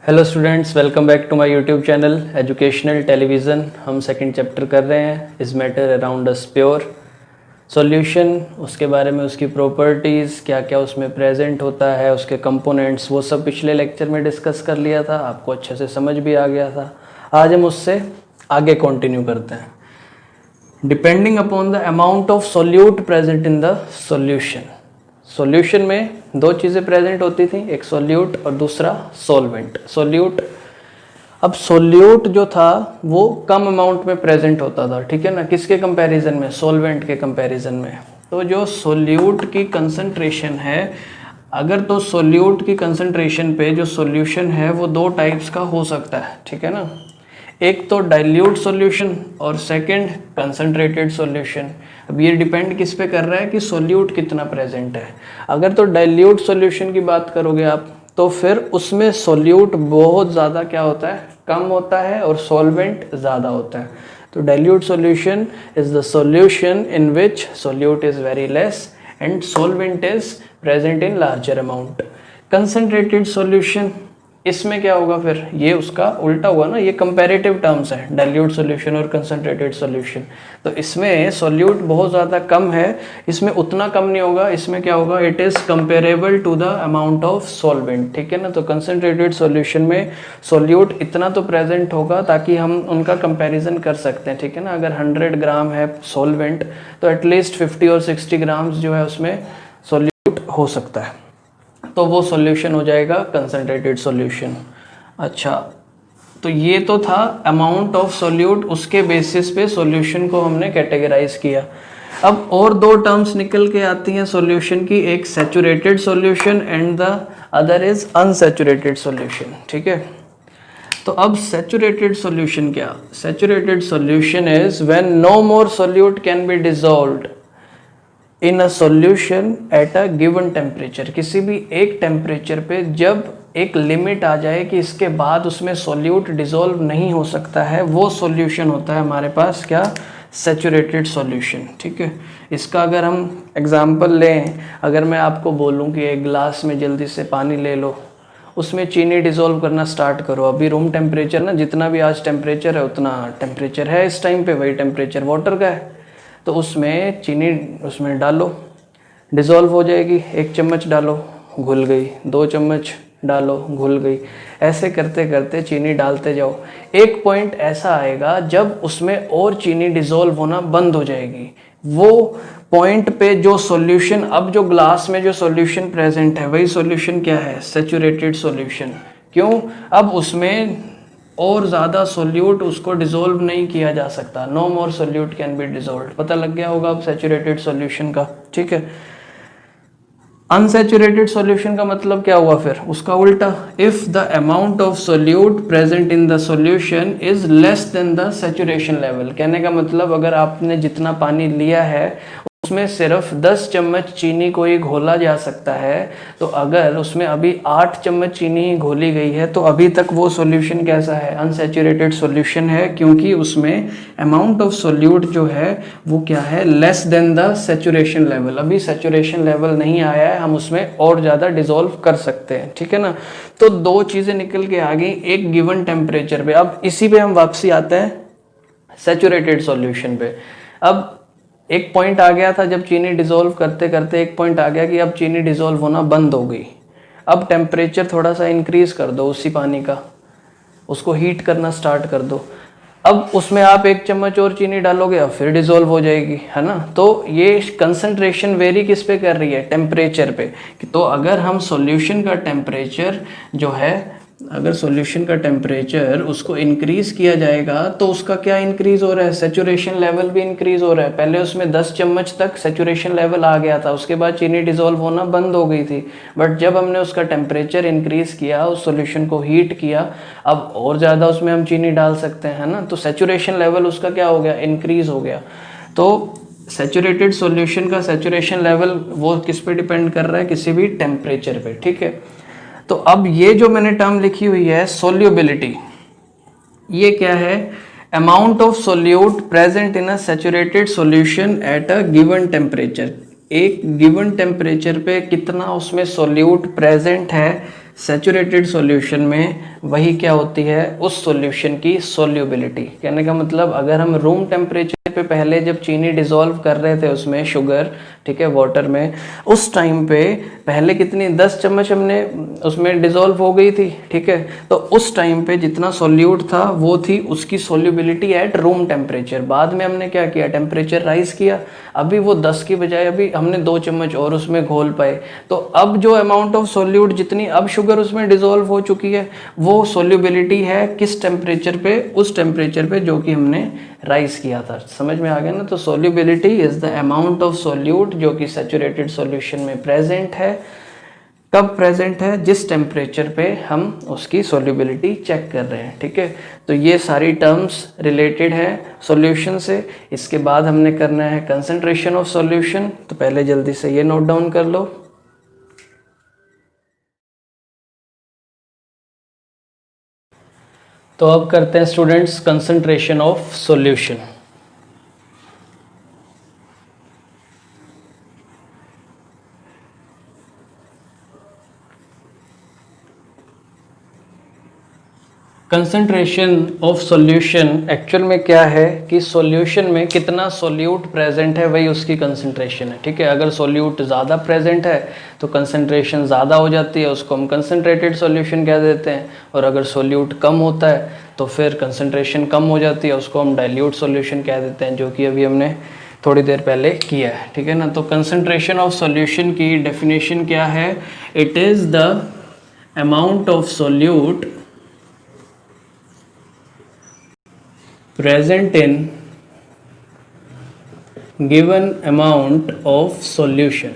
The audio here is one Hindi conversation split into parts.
Hello students, welcome back to my YouTube channel educational television. हम सेकंड चैप्टर कर रहे हैं इस matter around us pure solution. उसके बारे में उसकी प्रॉपर्टीज़, क्या क्या उसमें प्रेजेंट होता है, उसके कंपोनेंट्स, वो सब पिछले लेक्चर में डिस्कस कर लिया था, आपको अच्छे से समझ भी आ गया था। आज हम उससे आगे कंटिन्यू करते हैं। Depending upon the amount of solute present in the solution. Solution में दो चीज़ें प्रेजेंट होती थी, एक सोल्यूट और दूसरा सॉल्वेंट। सोल्यूट, अब सोल्यूट जो था वो कम अमाउंट में प्रेजेंट होता था, ठीक है ना, किसके कंपैरिजन में? सॉल्वेंट के कंपैरिजन में। तो जो सोल्यूट की कंसंट्रेशन है, अगर तो सोल्यूट की कंसंट्रेशन पे जो सॉल्यूशन है वो दो टाइप्स का हो सकता है, ठीक है ना। एक तो डाइल्यूट सॉल्यूशन और सेकंड कंसंट्रेटेड सॉल्यूशन। अब ये डिपेंड किस पे कर रहा है कि सोल्यूट कितना प्रेजेंट है। अगर तो डाइल्यूट सॉल्यूशन की बात करोगे आप, तो फिर उसमें सोल्यूट बहुत ज़्यादा क्या होता है, कम होता है, और सॉल्वेंट ज़्यादा होता है। तो dilute solution is the solution in which solute is very less and solvent is present in larger amount. Concentrated solution, इसमें क्या होगा फिर, ये उसका उल्टा हुआ ना, ये कंपैरेटिव टर्म्स है, डाइल्यूट सॉल्यूशन और कंसंट्रेटेड सॉल्यूशन। तो इसमें सॉल्यूट बहुत ज़्यादा कम है, इसमें उतना कम नहीं होगा, इसमें क्या होगा, it is comparable to the amount of solvent, ठीक है ना। तो कंसंट्रेटेड सॉल्यूशन में सॉल्यूट इतना तो प्रेजेंट होगा ताकि हम उनका कंपैरिजन कर सकते हैं, ठीक है ना। अगर 100 ग्राम है सॉल्वेंट तो एटलीस्ट 50 और 60 ग्राम्स जो है उसमें सॉल्यूट हो सकता है, तो वो सॉल्यूशन हो जाएगा कंसंट्रेटेड सॉल्यूशन। अच्छा, तो ये तो था अमाउंट ऑफ सॉल्यूट, उसके बेसिस पे सॉल्यूशन को हमने कैटेगराइज किया। अब और दो टर्म्स निकल के आती हैं सॉल्यूशन की, एक saturated solution and the other is unsaturated solution, ठीक है। तो अब सैचुरेटेड सॉल्यूशन क्या? Saturated solution is when no more solute can be dissolved in a solution at a given temperature. किसी भी एक टेम्परेचर पे जब एक लिमिट आ जाए कि इसके बाद उसमें सॉल्यूट डिसॉल्व नहीं हो सकता है, वो सॉल्यूशन होता है हमारे पास क्या, सैचुरेटेड सॉल्यूशन, ठीक है। इसका अगर हम एग्जांपल लें, अगर मैं आपको बोलूं कि एक ग्लास में जल्दी से पानी ले लो, उसमें चीनी डिसॉल्व करना स्टार्ट करो। अभी रूम टेम्परेचर ना, जितना भी आज टेम्परेचर है उतना टेम्परेचर है इस टाइम पे, वही टेम्परेचर वाटर का है। तो उसमें चीनी उसमें डालो, डिज़ोल्व हो जाएगी। 1 चम्मच डालो, घुल गई, 2 चम्मच डालो, घुल गई। ऐसे करते करते चीनी डालते जाओ, एक पॉइंट ऐसा आएगा जब उसमें और चीनी डिज़ोल्व होना बंद हो जाएगी। वो पॉइंट पे जो सॉल्यूशन, अब जो ग्लास में जो सॉल्यूशन प्रेजेंट है वही सॉल्यूशन क्या है, सैचुरेटेड सॉल्यूशन। क्यों? अब उसमें और ज़्यादा सोल्यूट उसको डिसॉल्व नहीं किया जा सकता, no more solute can be dissolve. पता लग गया होगा अब सैचुरेटेड सॉल्यूशन का, ठीक है। अनसैचुरेटेड सॉल्यूशन का मतलब क्या हुआ फिर, उसका उल्टा, if the amount of solute present in the solution is less than the saturation level. कहने का मतलब, अगर आपने जितना पानी लिया है उसमें सिर्फ 10 चम्मच चीनी को ही घोला जा सकता है, तो अगर उसमें अभी 8 चम्मच चीनी ही घोली गई है तो अभी तक वो सॉल्यूशन कैसा है, अनसैचुरेटेड सॉल्यूशन है, क्योंकि उसमें अमाउंट ऑफ सॉल्यूट जो है वो क्या है, less than the saturation level. अभी सैचुरेशन लेवल नहीं आया है, हम उसमें और ज़्यादा डिसॉल्व कर सकते हैं, ठीक है ना। तो दो चीज़ें निकल के आ गई एक गिवन टेम्परेचर पे। अब इसी पे हम वापसी आते हैं सैचुरेटेड सॉल्यूशन पे। अब एक पॉइंट आ गया था जब चीनी डिसॉल्व करते करते, एक पॉइंट आ गया कि अब चीनी डिसॉल्व होना बंद हो गई। अब टेम्परेचर थोड़ा सा इंक्रीज कर दो उसी पानी का, उसको हीट करना स्टार्ट कर दो। अब उसमें आप 1 चम्मच और चीनी डालोगे, अब फिर डिसॉल्व हो जाएगी, है ना। तो ये कंसंट्रेशन वेरी किस पे कर रही है, टेम्परेचर पे। तो अगर हम सॉल्यूशन का टेम्परेचर जो है, अगर सॉल्यूशन का टेम्परेचर उसको इंक्रीज किया जाएगा तो उसका क्या इंक्रीज हो रहा है, सैचुरेशन लेवल भी इंक्रीज हो रहा है। पहले उसमें 10 चम्मच तक सैचुरेशन लेवल आ गया था, उसके बाद चीनी डिसॉल्व होना बंद हो गई थी, बट जब हमने उसका टेम्परेचर इंक्रीज किया, उस सॉल्यूशन को हीट किया, अब और ज़्यादा उसमें हम चीनी डाल सकते हैं, है ना। तो सैचुरेशन लेवल उसका क्या हो गया, इंक्रीज हो गया। तो सैचुरेटेड सॉल्यूशन का सैचुरेशन लेवल वो किस पे डिपेंड कर रहा है, किसी भी टेम्परेचर पे, ठीक है। तो अब ये जो मैंने टर्म लिखी हुई है सोल्यूबिलिटी, ये क्या है, amount of solute present in a saturated solution at a given temperature. एक गिवन टेम्परेचर पे कितना उसमें सोल्यूट प्रेजेंट है सैचुरेटेड सॉल्यूशन में वही क्या होती है, उस सॉल्यूशन की सोल्यूबिलिटी। कहने का मतलब अगर हम रूम टेम्परेचर पे पहले जब चीनी डिसॉल्व कर रहे थे उसमें शुगर, ठीक है, वाटर में, उस टाइम पे पहले कितनी 10 चम्मच हमने उसमें डिसॉल्व हो गई थी, ठीक है। तो उस टाइम पे जितना सोल्यूट था वो थी उसकी सोल्यूबिलिटी एट रूम टेम्परेचर। बाद में हमने क्या किया, टेम्परेचर राइज किया, अभी वो 10 की बजाय अभी हमने 2 चम्मच और उसमें घोल पाए, तो अब जो अमाउंट ऑफ सोल्यूट जितनी अब शुगर उसमें डिसॉल्व हो चुकी है वो सोल्यूबिलिटी है किस टेम्परेचर पे, उस टेम्परेचर पे जो कि हमने राइज किया था। समझ में आ गया ना। तो solubility is the amount of solute जो कि सैचुरेटेड सॉल्यूशन में प्रेजेंट है। कब प्रेजेंट है, जिस टेम्परेचर पे हम उसकी सोल्यूबिलिटी चेक कर रहे हैं, ठीक है। तो ये सारी टर्म्स रिलेटेड है सॉल्यूशन से। इसके बाद हमने करना है कंसंट्रेशन ऑफ सॉल्यूशन, तो पहले जल्दी से ये नोट डाउन कर लो। तो अब करते हैं students concentration of solution. Concentration of solution actual में क्या है कि सॉल्यूशन में कितना सोल्यूट प्रेजेंट है वही उसकी कंसंट्रेशन है, ठीक है। अगर सोल्यूट ज़्यादा प्रेजेंट है तो कंसंट्रेशन ज़्यादा हो जाती है, उसको हम कंसंट्रेटेड सॉल्यूशन कह देते हैं। और अगर सोल्यूट कम होता है तो फिर कंसंट्रेशन कम हो जाती है, उसको हम डाइल्यूट सॉल्यूशन कह देते हैं, जो कि अभी हमने थोड़ी देर पहले किया है, ठीक है ना। तो कंसंट्रेशन ऑफ सॉल्यूशन की डेफिनेशन क्या है, it is the amount of solute present in given amount of solution,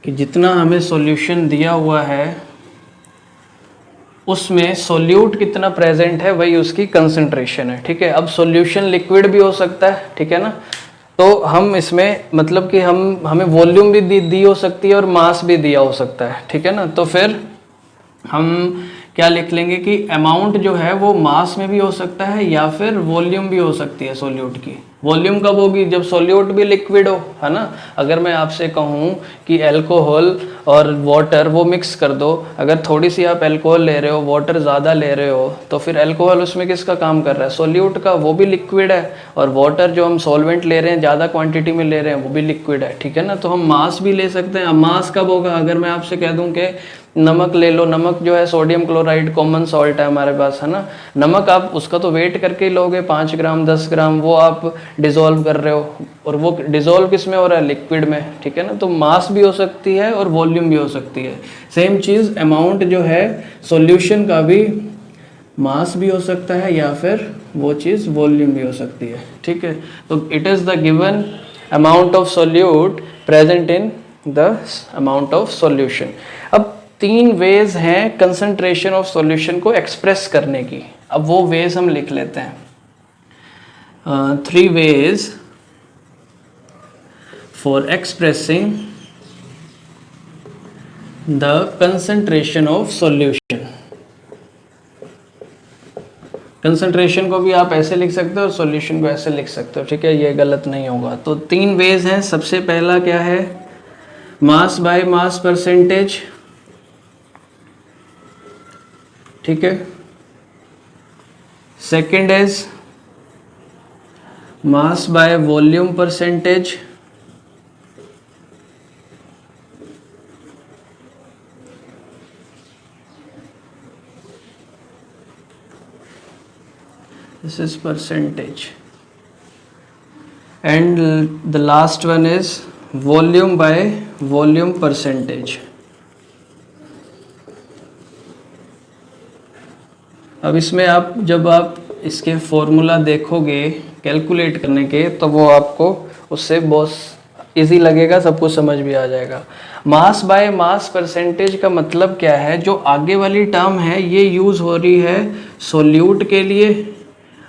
कि जितना हमें सॉल्यूशन दिया हुआ है उसमें सोल्यूट कितना प्रेजेंट है वही उसकी कंसंट्रेशन है, ठीक है। अब सॉल्यूशन लिक्विड भी हो सकता है, ठीक है ना। तो हम इसमें मतलब कि हमें वॉल्यूम भी दी हो सकती है और मास भी दिया हो सकता है, ठीक है ना। तो फिर हम क्या लिख लेंगे कि अमाउंट जो है वो मास में भी हो सकता है या फिर वॉल्यूम भी हो सकती है सोल्यूट की। वॉल्यूम कब होगी, जब सोल्यूट भी लिक्विड हो, है ना। अगर मैं आपसे कहूँ कि अल्कोहल और वाटर वो मिक्स कर दो, अगर थोड़ी सी आप अल्कोहल ले रहे हो, वाटर ज़्यादा ले रहे हो, तो फिर अल्कोहल उसमें किसका काम कर रहा है, सोल्यूट का, वो भी लिक्विड है। और वाटर जो हम सॉल्वेंट ले रहे हैं, ज़्यादा क्वांटिटी में ले रहे हैं, वो भी लिक्विड है, ठीक है ना। तो हम मास भी ले सकते हैं। अब मास कब होगा, अगर मैं आपसे कह दूँ कि नमक ले लो, नमक जो है सोडियम क्लोराइड कॉमन सॉल्ट है हमारे पास, है ना। नमक आप उसका तो वेट करके ही लोगे, 5 ग्राम 10 ग्राम, वो आप डिज़ोल्व कर रहे हो और वो डिज़ोल्व किस में हो रहा है, लिक्विड में, ठीक है ना। तो मास भी हो सकती है और वॉल्यूम भी हो सकती है। सेम चीज़ अमाउंट जो है सॉल्यूशन का भी मास भी हो सकता है या फिर वो चीज़ वॉल्यूम भी हो सकती है, ठीक है। तो it is the given amount of solute present in the amount of solution. अब 3 वेज हैं कंसंट्रेशन ऑफ सॉल्यूशन को एक्सप्रेस करने की। अब वो वेज हम लिख लेते हैं। 3 ways for expressing the concentration of solution। Concentration को भी आप ऐसे लिख सकते हो और सॉल्यूशन को ऐसे लिख सकते हो, ठीक है, ये गलत नहीं होगा। तो 3 वेज हैं। सबसे पहला क्या है, मास बाय मास परसेंटेज, ठीक है। Second is mass by volume percentage, this is percentage, and the last one is volume by volume percentage। अब इसमें आप जब आप इसके फॉर्मूला देखोगे कैलकुलेट करने के, तो वो आपको उससे बहुत इजी लगेगा, सब कुछ समझ भी आ जाएगा। मास बाय मास परसेंटेज का मतलब क्या है, जो आगे वाली टर्म है ये यूज़ हो रही है सोल्यूट के लिए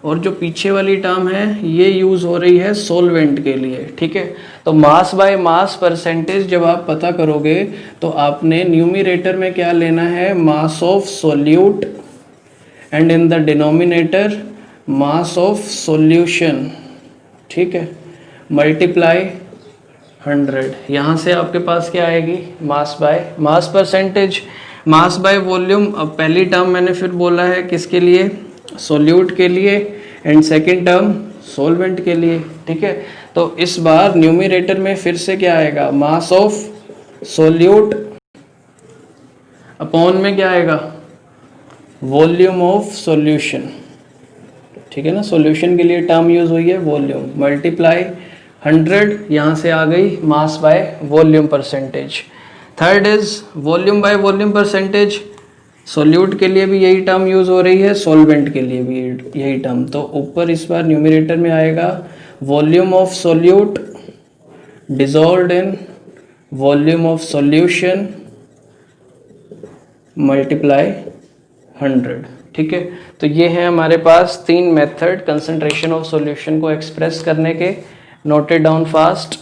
और जो पीछे वाली टर्म है ये यूज़ हो रही है सॉल्वेंट के लिए, ठीक है। तो मास बाय मास परसेंटेज जब आप पता करोगे तो आपने न्यूमरेटर में क्या लेना है, mass of solute, and in the denominator mass of solution, ठीक है, मल्टीप्लाई 100। यहाँ से आपके पास क्या आएगी, mass by mass percentage, mass by volume. अब पहली टर्म मैंने फिर बोला है किसके लिए, सोल्यूट के लिए, एंड सेकेंड टर्म सोलवेंट के लिए, ठीक है। तो इस बार न्यूमरेटर में फिर से क्या आएगा, मास ऑफ सोल्यूट अपॉन में क्या आएगा, वॉल्यूम ऑफ सॉल्यूशन, ठीक है ना। सॉल्यूशन के लिए टर्म यूज हुई है वॉल्यूम, मल्टीप्लाई 100, यहाँ से आ गई mass by volume percentage. Third is volume by volume percentage, solute के लिए भी यही टर्म यूज हो रही है, सॉल्वेंट के लिए भी यही टर्म। तो ऊपर इस बार न्यूमरेटर में आएगा volume of solute dissolved in volume of solution multiply 100, ठीक है। तो ये है हमारे पास 3 मेथड कंसंट्रेशन ऑफ सॉल्यूशन को एक्सप्रेस करने के, नोटेड डाउन फास्ट।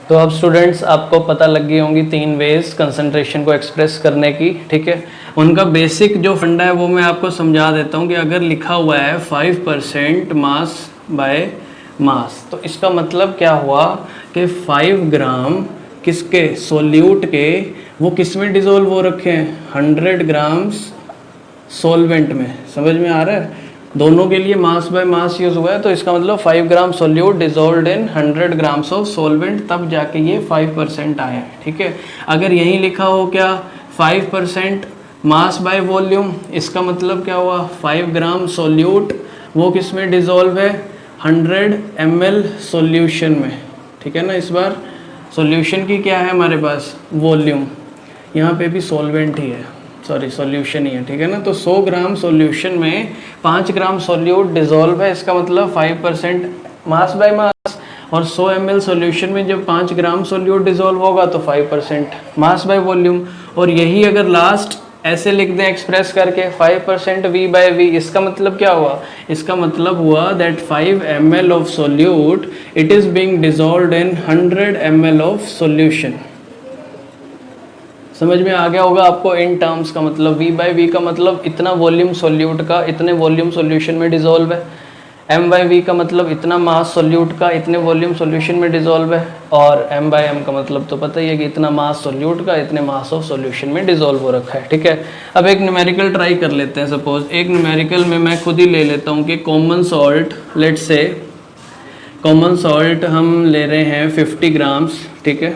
तो अब स्टूडेंट्स आपको पता लग गई होंगी 3 वेज कंसंट्रेशन को एक्सप्रेस करने की, ठीक है। उनका बेसिक जो फंडा है वो मैं आपको समझा देता हूँ कि अगर लिखा हुआ है 5% मास बाय मास, तो इसका मतलब क्या हुआ कि 5 ग्राम किसके, सोल्यूट के, वो किस में डिज़ोल्व हो रखे हैं, 100 ग्राम्स सॉल्वेंट में। समझ में आ रहा है, दोनों के लिए मास बाय मास यूज हुआ है, तो इसका मतलब 5 gram solute dissolved in 100 grams of solvent, तब जाके ये 5% आया है, ठीक है। अगर यहीं लिखा हो क्या 5% मास बाय वॉल्यूम, इसका मतलब क्या हुआ, 5 ग्राम सोल्यूट वो किस में डिसॉल्व है, 100 ml सॉल्यूशन में, ठीक है ना। इस बार सॉल्यूशन की क्या है हमारे पास, वॉल्यूम, यहाँ पे भी सॉल्वेंट ही है, सॉरी सॉल्यूशन ही है, ठीक है ना। तो 100 ग्राम सॉल्यूशन में 5 ग्राम सॉल्यूट डिसॉल्व है, इसका मतलब 5% मास बाय मास, और 100 ml सॉल्यूशन में जब 5 ग्राम सॉल्यूट डिसॉल्व होगा तो 5% मास बाय वॉल्यूम। और यही अगर लास्ट ऐसे लिख दें एक्सप्रेस करके 5% V बाय V, इसका मतलब क्या हुआ, इसका मतलब हुआ that 5 ml of solute it is being dissolved in 100 ml of solution. समझ में आ गया होगा आपको इन टर्म्स का मतलब, V बाय V का मतलब इतना वॉल्यूम सोल्यूट का इतने वॉल्यूम सॉल्यूशन में डिसॉल्व है, M बाय V का मतलब इतना मास सोल्यूट का इतने वॉल्यूम सॉल्यूशन में डिसॉल्व है, और M बाय M का मतलब तो पता ही है कि इतना मास सोल्यूट का इतने मास ऑफ सॉल्यूशन में डिसॉल्व हो रखा है, ठीक है। अब एक न्यूमेरिकल ट्राई कर लेते हैं। सपोज एक न्यूमेरिकल में मैं खुद ही ले लेता हूँ कि common salt, let's say common salt हम ले रहे हैं 50 ग्राम्स, ठीक है।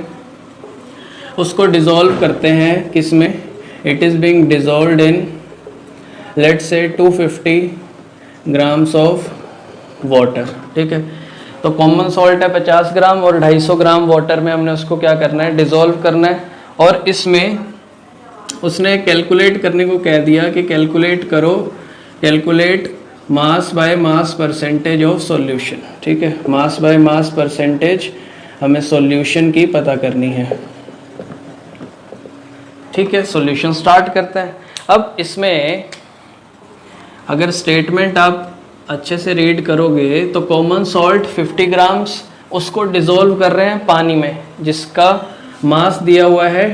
उसको डिसॉल्व करते हैं किस में, it is being dissolved in let's say 250 grams of water, ठीक है। तो कॉमन सॉल्ट है 50 ग्राम और 250 ग्राम वाटर में हमने उसको क्या करना है, डिसॉल्व करना है। और इसमें उसने कैलकुलेट करने को कह दिया कि कैलकुलेट करो, calculate mass by mass percentage of solution, ठीक है। मास बाय मास परसेंटेज हमें सॉल्यूशन की पता करनी है, ठीक है। सॉल्यूशन स्टार्ट करते हैं। अब इसमें अगर स्टेटमेंट आप अच्छे से रीड करोगे तो कॉमन सॉल्ट 50 ग्राम्स उसको डिसॉल्व कर रहे हैं पानी में, जिसका मास दिया हुआ है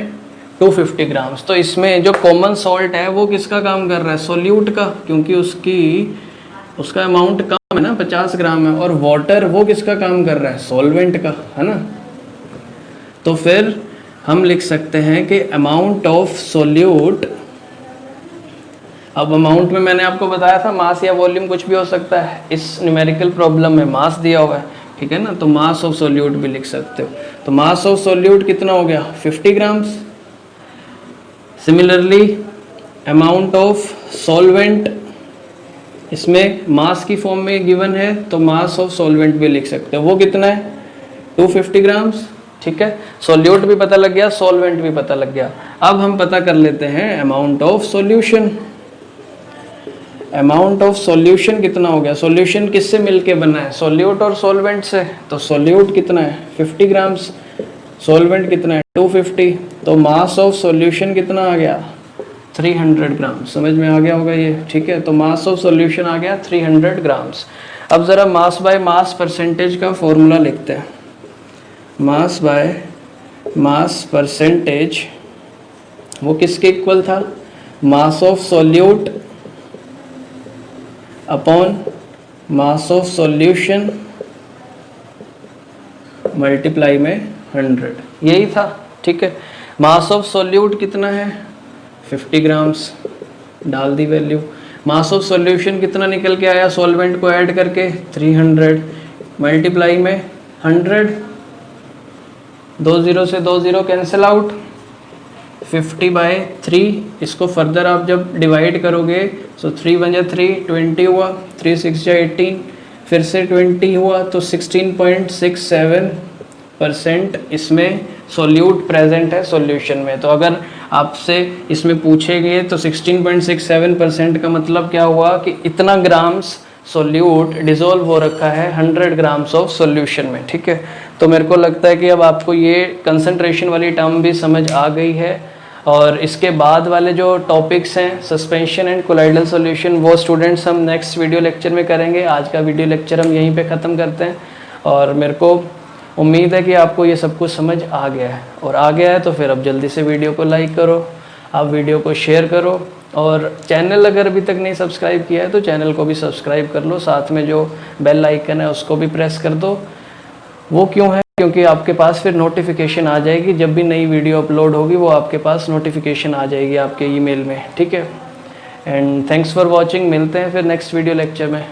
250 ग्राम्स। तो इसमें जो कॉमन सॉल्ट है वो किसका काम कर रहा है, सोल्यूट का, क्योंकि उसका अमाउंट कम है ना, 50 ग्राम है। और वाटर वो किसका काम कर रहा है, सॉल्वेंट का, है ना। तो फिर हम लिख सकते हैं कि अमाउंट ऑफ सोल्यूट, अब अमाउंट में मैंने आपको बताया था मास या वॉल्यूम कुछ भी हो सकता है, इस न्यूमेरिकल प्रॉब्लम में मास दिया हुआ है, ठीक है ना। तो मास ऑफ सोल्यूट भी लिख सकते हो। तो मास ऑफ सोल्यूट कितना हो गया, 50 grams. Similarly amount of solvent, इसमें मास की फॉर्म में गिवन है तो मास ऑफ सॉल्वेंट भी लिख सकते हो, वो कितना है 250 ग्राम्स, ठीक है। सोल्यूट भी पता लग गया, सॉल्वेंट भी पता लग गया। अब हम पता कर लेते हैं amount of solution. Amount of solution कितना हो गया, सॉल्यूशन किससे मिलके बना है, सोल्यूट और सॉल्वेंट से। तो सोल्यूट कितना है 50 ग्राम्स, सॉल्वेंट कितना है 250, तो मास ऑफ सॉल्यूशन कितना आ गया 300 ग्राम। समझ में आ गया होगा ये, ठीक है। तो मास ऑफ सॉल्यूशन आ गया 300 ग्राम्स। अब ज़रा मास बाय मास परसेंटेज का फॉर्मूला लिखते हैं। मास बाय मास परसेंटेज वो किसके इक्वल था, mass of solute upon mass of solution multiply में 100, यही था। ठीक है, मास ऑफ सॉल्यूट कितना है 50 ग्राम्स, डाल दी वैल्यू। मास ऑफ सॉल्यूशन कितना निकल के आया सॉल्वेंट को ऐड करके 300, मल्टीप्लाई में 100, 2 0 से 2 0 कैंसिल आउट, 50/3। इसको फर्दर आप जब डिवाइड करोगे तो 3 1 जा 3, 20 हुआ, 3 6 जा 18, फिर से 20 हुआ, तो 16.67% इसमें सोल्यूट प्रेजेंट है सॉल्यूशन में। तो अगर आपसे इसमें पूछेंगे तो 16.67% का मतलब क्या हुआ कि इतना ग्राम्स सोल्यूट डिज़ोल्व हो रखा है 100 ग्राम्स ऑफ सॉल्यूशन में। ठीक है, तो मेरे को लगता है कि अब आपको ये कंसंट्रेशन वाली टर्म भी समझ आ गई है। और इसके बाद वाले जो टॉपिक्स हैं सस्पेंशन एंड कोलाइडल सॉल्यूशन, वो स्टूडेंट्स हम नेक्स्ट वीडियो लेक्चर में करेंगे। आज का वीडियो लेक्चर हम यहीं पे ख़त्म करते हैं, और मेरे को उम्मीद है कि आपको ये सब कुछ समझ आ गया है। और आ गया है तो फिर अब जल्दी से वीडियो को लाइक करो, आप वीडियो को शेयर करो, और चैनल अगर अभी तक नहीं सब्सक्राइब किया है तो चैनल को भी सब्सक्राइब कर लो, साथ में जो बेल आइकन है उसको भी प्रेस कर दो। वो क्यों है? क्योंकि आपके पास फिर नोटिफिकेशन आ जाएगी, जब भी नई वीडियो अपलोड होगी वो आपके पास नोटिफिकेशन आ जाएगी आपके ईमेल में। ठीक है, एंड थैंक्स फॉर वॉचिंग। मिलते हैं फिर नेक्स्ट वीडियो लेक्चर में।